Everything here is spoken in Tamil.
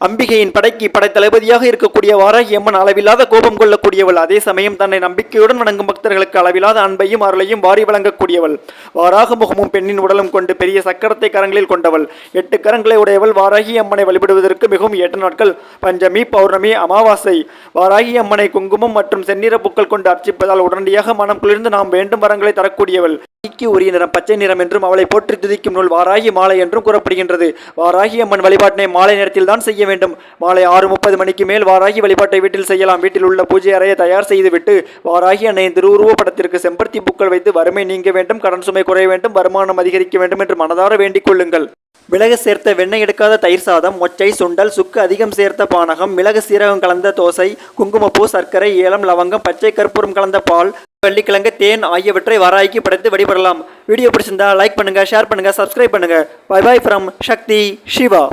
அம்பிகையின் படைக்கு படைத்தளபதியாக இருக்கக்கூடிய வாராகி அம்மன் அளவில்லாத கோபம் கொள்ளக்கூடியவள். அதே சமயம் தன்னை நம்பிக்கையுடன் வணங்கும் பக்தர்களுக்கு அளவில்லாத அன்பையும் அருளையும் வாரி வழங்கக்கூடியவள். வாராக முகமும் பெண்ணின் உடலும் கொண்டு பெரிய சக்கரத்தை கரங்களில் கொண்டவள். 8 கரங்களை உடையவள். வாராகி அம்மனை வழிபடுவதற்கு மிகவும் ஏற்ற நாட்கள் பஞ்சமி, பௌர்ணமி, அமாவாசை. வாராகி அம்மனை குங்குமம் மற்றும் செந்நிற பூக்கள் கொண்டு அர்ச்சிப்பதால் உடனடியாக மனம் குளிர்ந்து நாம் வேண்டும் வரங்களை தரக்கூடியவள். உரிய நிறம் பச்சை நிறம் என்றும் அவளை போற்றி துதிக்கும் நூல் வாராகி மாலை என்றும் கூறப்படுகின்றது. வாராகி அம்மன் வழிபாட்டினை மாலை நேரத்தில் தான் செய்ய வேண்டும். மாலை 6:30 மணிக்கு மேல் வாராகி வழிபாட்டை வீட்டில் செய்யலாம். வீட்டில் உள்ள பூஜை அறையை தயார் செய்துவிட்டு வாராகி அன்னையின் திருவுருவ படத்திற்கு செம்பருத்தி பூக்கள் வைத்து வறுமை நீங்க வேண்டும், கடன் சுமை குறைய வேண்டும், வருமானம் அதிகரிக்க வேண்டும் என்று மனதார வேண்டிக் கொள்ளுங்கள். மிளகு சேர்த்த வெண்ணெய் எடுக்காத தயிர் சாதம், மொச்சை, சுண்டல், சுக்கு அதிகம் சேர்த்த பானகம், மிளகு சீரகம் கலந்த தோசை, குங்குமப்பூ, சர்க்கரை, ஏலம், லவங்கம், பச்சை கற்பூரம் கலந்த பால், வெள்ளிக்கிழங்கு, தேன் ஆகியவற்றை வாராய்க்கு படைத்து வழிபடலாம். வீடியோ பிடிச்சிருந்தா லைக் பண்ணுங்க, ஷேர் பண்ணுங்க, சப்ஸ்கிரைப் பண்ணுங்க. Bye bye from Sakthi Siva.